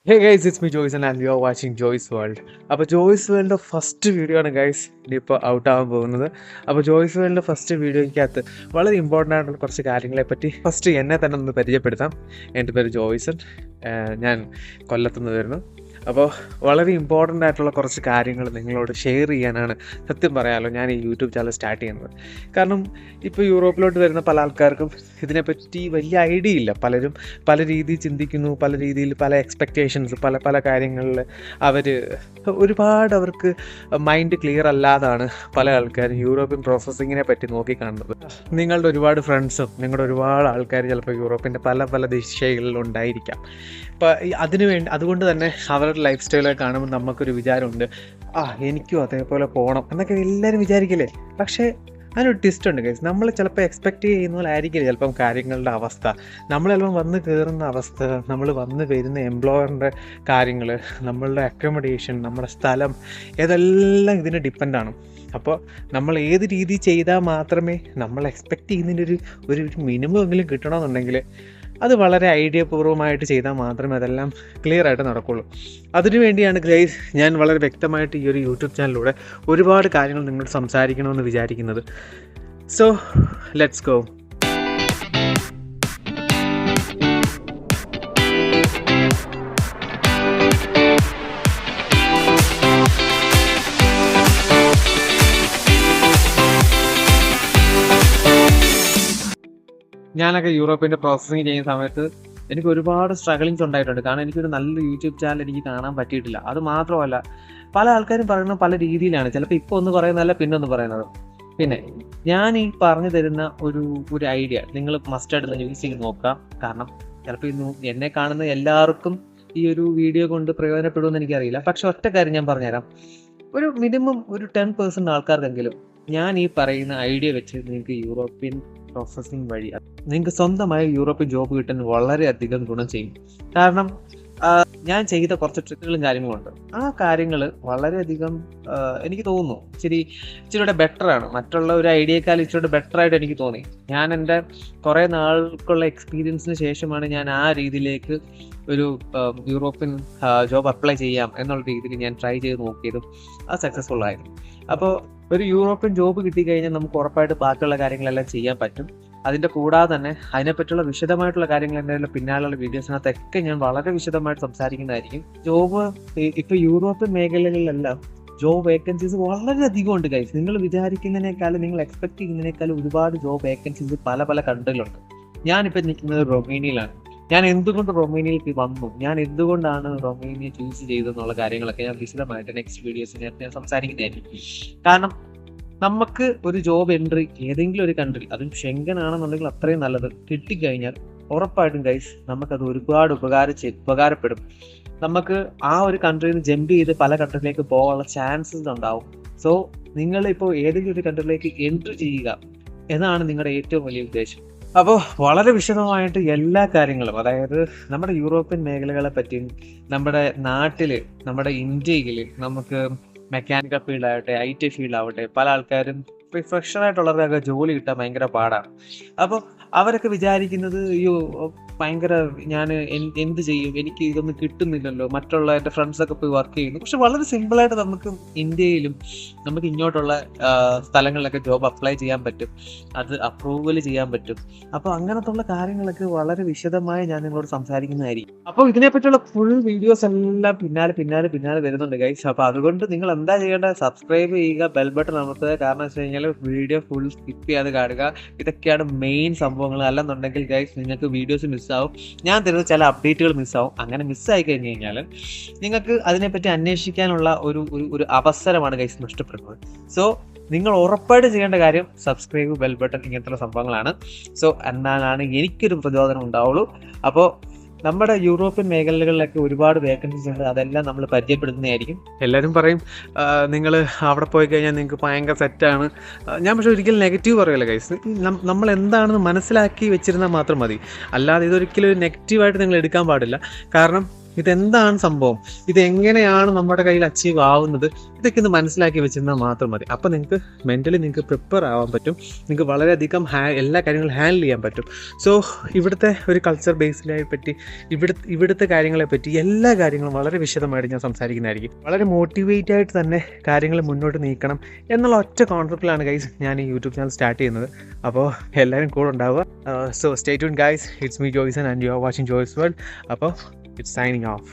Hey guys, it's me Joyce and you are watching Joyce World. അപ്പോൾ Joyce വേൾഡിൻ്റെ first video ആണ് guys ഇനിയിപ്പോൾ ഔട്ടാകാൻ പോകുന്നത്. അപ്പോൾ ജോയ്സ് വേൾഡിൻ്റെ ഫസ്റ്റ് വീഡിയോയ്ക്കകത്ത് വളരെ ഇമ്പോർട്ടൻ്റ് ആയിട്ടുള്ള കുറച്ച് കാര്യങ്ങളെ പറ്റി ഫസ്റ്റ് എന്നെ തന്നെ ഒന്ന് പരിചയപ്പെടുത്താം. എൻ്റെ പേര് ജോയ്സൺ, ഞാൻ കൊല്ലത്തുനിന്ന് വരുന്നു. അപ്പോൾ വളരെ ഇമ്പോർട്ടൻ്റ് ആയിട്ടുള്ള കുറച്ച് കാര്യങ്ങൾ നിങ്ങളോട് ഷെയർ ചെയ്യാനാണ് സത്യം പറയാമല്ലോ ഞാൻ ഈ യൂട്യൂബ് ചാനൽ സ്റ്റാർട്ട് ചെയ്യുന്നത്. കാരണം ഇപ്പോൾ യൂറോപ്പിലോട്ട് വരുന്ന പല ആൾക്കാർക്കും ഇതിനെപ്പറ്റി വലിയ ഐഡിയ ഇല്ല. പലരും പല രീതിയിൽ ചിന്തിക്കുന്നു, പല രീതിയിൽ പല എക്സ്പെക്റ്റേഷൻസ്, പല പല കാര്യങ്ങളിൽ അവർക്ക് മൈൻഡ് ക്ലിയർ അല്ലാതാണ് പല ആൾക്കാരും യൂറോപ്യൻ പ്രോസസ്സിങ്ങിനെ പറ്റി നോക്കിക്കാണുന്നത്. നിങ്ങളുടെ ഒരുപാട് ഫ്രണ്ട്സും നിങ്ങളുടെ ഒരുപാട് ആൾക്കാർ ചിലപ്പോൾ യൂറോപ്പിൻ്റെ പല പല ദിശകളിലുണ്ടായിരിക്കാം. അപ്പോൾ അതുകൊണ്ട് തന്നെ അവരുടെ ലൈഫ് സ്റ്റൈലൊക്കെ കാണുമ്പോൾ നമുക്കൊരു വിചാരമുണ്ട്, എനിക്കും അതേപോലെ പോകണം എന്നൊക്കെ എല്ലാവരും വിചാരിക്കില്ലേ. പക്ഷേ അതിനൊരു ട്വിസ്റ്റ് ഉണ്ട് ഗൈസ്. നമ്മൾ ചിലപ്പോൾ എക്സ്പെക്റ്റ് ചെയ്യുന്ന പോലെ ആയിരിക്കില്ല ചിലപ്പം കാര്യങ്ങളുടെ അവസ്ഥ. നമ്മൾ ചിലപ്പം വന്ന് കയറുന്ന അവസ്ഥ, നമ്മൾ വന്ന് വരുന്ന എംപ്ലോയറിൻ്റെ കാര്യങ്ങൾ, നമ്മളുടെ അക്കോമഡേഷൻ, നമ്മുടെ സ്ഥലം, ഇതെല്ലാം ഇതിന് ഡിപ്പെൻഡാണ്. അപ്പോൾ നമ്മൾ ഏത് രീതി ചെയ്താൽ മാത്രമേ നമ്മൾ എക്സ്പെക്റ്റ് ചെയ്യുന്നതിൻ്റെ ഒരു മിനിമം എങ്കിലും കിട്ടണമെന്നുണ്ടെങ്കിൽ അത് വളരെ ഐഡിയപൂർവ്വമായിട്ട് ചെയ്താൽ മാത്രമേ അതെല്ലാം ക്ലിയർ ആയിട്ട് നടക്കുകയുള്ളൂ. അതിനുവേണ്ടിയാണ് ഗൈസ് ഞാൻ വളരെ വ്യക്തമായിട്ട് ഈ ഒരു യൂട്യൂബ് ചാനലിലൂടെ ഒരുപാട് കാര്യങ്ങൾ നിങ്ങളോട് സംസാരിക്കണമെന്ന് വിചാരിക്കുന്നത്. So let's go. ഞാനൊക്കെ യൂറോപ്പിൻ്റെ പ്രോസസ്സിങ് ചെയ്യുന്ന സമയത്ത് എനിക്ക് ഒരുപാട് സ്ട്രഗിളിങ്സ് ഉണ്ടായിട്ടുണ്ട്. കാരണം എനിക്കൊരു നല്ല യൂട്യൂബ് ചാനൽ എനിക്ക് കാണാൻ പറ്റിയിട്ടില്ല. അത് മാത്രമല്ല, പല ആൾക്കാരും പറയുന്നത് പല രീതിയിലാണ്. ചിലപ്പോൾ ഇപ്പോൾ ഒന്ന് പറയുന്നതല്ല പിന്നെ ഒന്ന് പറയുന്നത്. പിന്നെ ഞാൻ ഈ പറഞ്ഞു തരുന്ന ഒരു ഐഡിയ നിങ്ങൾ മസ്റ്റായിട്ട് യൂസ് ചെയ്ത് നോക്കാം. കാരണം ചിലപ്പോൾ ഇന്ന് എന്നെ കാണുന്ന എല്ലാവർക്കും ഈ ഒരു വീഡിയോ കൊണ്ട് പ്രയോജനപ്പെടുമെന്ന് എനിക്കറിയില്ല. പക്ഷെ ഒറ്റ കാര്യം ഞാൻ പറഞ്ഞുതരാം. ഒരു മിനിമം ഒരു 10% ആൾക്കാർക്കെങ്കിലും ഞാൻ ഈ പറയുന്ന ഐഡിയ വെച്ച് നിങ്ങൾക്ക് യൂറോപ്യൻ പ്രോസസ്സിങ് വഴി നിങ്ങൾക്ക് സ്വന്തമായി യൂറോപ്യൻ ജോബ് കിട്ടാൻ വളരെയധികം ഗുണം ചെയ്യും. കാരണം ഞാൻ ചെയ്ത കുറച്ച് ട്രിക്കുകളും കാര്യങ്ങളുണ്ട്. ആ കാര്യങ്ങൾ വളരെയധികം എനിക്ക് തോന്നുന്നു ഇച്ചിരിയുടെ ബെറ്ററാണ്. മറ്റുള്ള ഒരു ഐഡിയക്കാൾ ഇച്ചിരിയുടെ ബെറ്ററായിട്ട് എനിക്ക് തോന്നി. ഞാൻ എൻ്റെ കുറേ നാൾക്കുള്ള എക്സ്പീരിയൻസിന് ശേഷമാണ് ഞാൻ ആ രീതിയിലേക്ക് ഒരു യൂറോപ്യൻ ജോബ് അപ്ലൈ ചെയ്യാം എന്നുള്ള രീതിയിൽ ഞാൻ ട്രൈ ചെയ്ത് നോക്കിയതും അത് സക്സസ്ഫുൾ ആയിരുന്നു. അപ്പോൾ ഒരു യൂറോപ്യൻ ജോബ് കിട്ടിക്കഴിഞ്ഞാൽ നമുക്ക് ഉറപ്പായിട്ട് ബാക്കിയുള്ള കാര്യങ്ങളെല്ലാം ചെയ്യാൻ പറ്റും. അതിൻ്റെ കൂടാതെ തന്നെ അതിനെപ്പറ്റിയുള്ള വിശദമായിട്ടുള്ള കാര്യങ്ങൾ എൻ്റെ പിന്നാലുള്ള വീഡിയോസിനകത്തൊക്കെ ഞാൻ വളരെ വിശദമായിട്ട് സംസാരിക്കുന്നതായിരിക്കും. ജോബ് ഇപ്പോൾ യൂറോപ്യൻ മേഖലകളിലെല്ലാം ജോബ് വേക്കൻസീസ് വളരെയധികം ഉണ്ട് ഗൈസ്. നിങ്ങൾ വിചാരിക്കുന്നതിനേക്കാളും നിങ്ങൾ എക്സ്പെക്ട് ചെയ്യുന്നതിനേക്കാളും ഒരുപാട് ജോബ് വേക്കൻസീസ് പല പല കൺട്രിയിലുണ്ട്. ഞാനിപ്പോൾ നിൽക്കുന്നത് റൊമേനിയയിലാണ്. ഞാൻ എന്തുകൊണ്ട് റൊമേനിയയിലേക്ക് വന്നു, ഞാൻ എന്തുകൊണ്ടാണ് റൊമേനിയ ചൂസ് ചെയ്തെന്നുള്ള കാര്യങ്ങളൊക്കെ ഞാൻ വിശദമായിട്ട് നെക്സ്റ്റ് വീഡിയോസിൽ ഞാൻ സംസാരിക്കുന്നതായിരിക്കും. കാരണം നമുക്ക് ഒരു ജോബ് എൻട്രി ഏതെങ്കിലും ഒരു കൺട്രി, അതും ഷെങ്കൻ ആണെന്നുണ്ടെങ്കിൽ അത്രയും നല്ലത്, കിട്ടിക്കഴിഞ്ഞാൽ ഉറപ്പായിട്ടും ഗൈസ് നമുക്കത് ഒരുപാട് ഉപകാരപ്പെടും. നമുക്ക് ആ ഒരു കൺട്രിയിൽ നിന്ന് ജമ്പ് ചെയ്ത് പല കൺട്രിയിലേക്ക് പോകാനുള്ള ചാൻസസ് ഉണ്ടാവും. സോ നിങ്ങൾ ഇപ്പോൾ ഏതെങ്കിലും ഒരു കൺട്രിയിലേക്ക് എൻട്രി ചെയ്യുക എന്നാണ് നിങ്ങളുടെ ഏറ്റവും വലിയ ഉദ്ദേശം. അപ്പോൾ വളരെ വിശദമായിട്ട് എല്ലാ കാര്യങ്ങളും, അതായത് നമ്മുടെ യൂറോപ്യൻ മേഖലകളെ പറ്റിയും നമ്മുടെ നാട്ടിൽ, നമ്മുടെ ഇന്ത്യയിൽ നമുക്ക് മെക്കാനിക്കൽ ഫീൽഡാവട്ടെ, IT ഫീൽഡാവട്ടെ, പല ആൾക്കാരും ഫ്രഷറായിട്ടുള്ളവരൊക്കെ ജോലി കിട്ടാൻ ഭയങ്കര പാടാണ്. അപ്പോൾ അവരൊക്കെ വിചാരിക്കുന്നത് ഭയങ്കര ഞാൻ എന്ത് ചെയ്യും, എനിക്ക് ഇതൊന്നും കിട്ടുന്നില്ലല്ലോ, മറ്റുള്ള എൻ്റെ ഫ്രണ്ട്സൊക്കെ പോയി വർക്ക് ചെയ്യുന്നു. പക്ഷെ വളരെ സിമ്പിളായിട്ട് നമുക്ക് ഇന്ത്യയിലും നമുക്ക് ഇങ്ങോട്ടുള്ള സ്ഥലങ്ങളിലൊക്കെ ജോബ് അപ്ലൈ ചെയ്യാൻ പറ്റും, അത് അപ്രൂവൽ ചെയ്യാൻ പറ്റും. അപ്പോൾ അങ്ങനത്തുള്ള കാര്യങ്ങളൊക്കെ വളരെ വിശദമായി ഞാൻ നിങ്ങളോട് സംസാരിക്കുന്നതായിരിക്കും. അപ്പോൾ ഇതിനെപ്പറ്റിയുള്ള ഫുൾ വീഡിയോസ് എല്ലാം പിന്നാലെ വരുന്നുണ്ട് ഗൈസ്. അപ്പോൾ അതുകൊണ്ട് നിങ്ങൾ എന്താ ചെയ്യേണ്ടത്, സബ്സ്ക്രൈബ് ചെയ്യുക, ബെൽ ബട്ടൺ അമർത്തുക. കാരണം വെച്ച് കഴിഞ്ഞാൽ വീഡിയോ ഫുൾ സ്കിപ്പ് ചെയ്യാതെ കാണുക. ഇതൊക്കെയാണ് മെയിൻ സംഭവങ്ങൾ. അല്ലെന്നുണ്ടെങ്കിൽ ഗൈസ് നിങ്ങൾക്ക് വീഡിയോസ് മിസ്സാവും, ഞാൻ തരുന്ന ചില അപ്ഡേറ്റുകൾ മിസ്സാവും. അങ്ങനെ മിസ്സായി കഴിഞ്ഞ് കഴിഞ്ഞാൽ നിങ്ങൾക്ക് അതിനെപ്പറ്റി അന്വേഷിക്കാനുള്ള ഒരു അവസരമാണ് ഗൈസ് നഷ്ടപ്പെടുന്നത്. സോ നിങ്ങൾ ഉറപ്പായിട്ട് ചെയ്യേണ്ട കാര്യം സബ്സ്ക്രൈബ്, ബെൽ ബട്ടൺ, ഇങ്ങനത്തെ സംഭവങ്ങളാണ്. സോ എന്നാലാണ് എനിക്കൊരു പ്രചോദനം ഉണ്ടാവുള്ളൂ. അപ്പോൾ നമ്മുടെ യൂറോപ്യൻ മേഖലകളിലൊക്കെ ഒരുപാട് വേക്കൻസീസ് ഉണ്ട്, അതെല്ലാം നമ്മൾ പരിചയപ്പെടുത്തുന്നതായിരിക്കും. എല്ലാവരും പറയും നിങ്ങൾ അവിടെ പോയി കഴിഞ്ഞാൽ നിങ്ങൾക്ക് ഭയങ്കര സെറ്റാണ്. ഞാൻ പക്ഷേ ഒരിക്കലും നെഗറ്റീവ് പറയില്ല ഗൈസ്. നമ്മൾ എന്താണെന്ന് മനസ്സിലാക്കി വെച്ചിരുന്നാൽ മാത്രം മതി. അല്ലാതെ ഇതൊരിക്കലും ഒരു നെഗറ്റീവായിട്ട് നിങ്ങൾ എടുക്കാൻ പാടില്ല. കാരണം ഇതെന്താണ് സംഭവം, ഇതെങ്ങനെയാണ് നമ്മുടെ കയ്യിൽ അച്ചീവ് ആവുന്നത്, ഇതൊക്കെ ഒന്ന് മനസ്സിലാക്കി വെച്ചിരുന്നാൽ മാത്രം മതി. അപ്പോൾ നിങ്ങൾക്ക് മെൻ്റലി നിങ്ങൾക്ക് പ്രിപ്പയർ ആവാൻ പറ്റും, നിങ്ങൾക്ക് വളരെയധികം എല്ലാ കാര്യങ്ങളും ഹാൻഡിൽ ചെയ്യാൻ പറ്റും. സോ ഇവിടുത്തെ ഒരു കൾച്ചർ ബേസിനെ പറ്റി, ഇവിടുത്തെ കാര്യങ്ങളെ പറ്റി എല്ലാ കാര്യങ്ങളും വളരെ വിശദമായിട്ട് ഞാൻ സംസാരിക്കുന്നതായിരിക്കും. വളരെ മോട്ടിവേറ്റ് ആയിട്ട് തന്നെ കാര്യങ്ങൾ മുന്നോട്ട് നീക്കണം എന്നുള്ള ഒറ്റ കോൺസെപ്റ്റിലാണ് ഗൈസ് ഞാൻ ഈ യൂട്യൂബ് ചാനൽ സ്റ്റാർട്ട് ചെയ്യുന്നത്. അപ്പോൾ എല്ലാവരും കൂടെ ഉണ്ടാവുക. So stay tune guys, it's me Joyson and you are watching Joy's world. അപ്പോൾ it's signing off.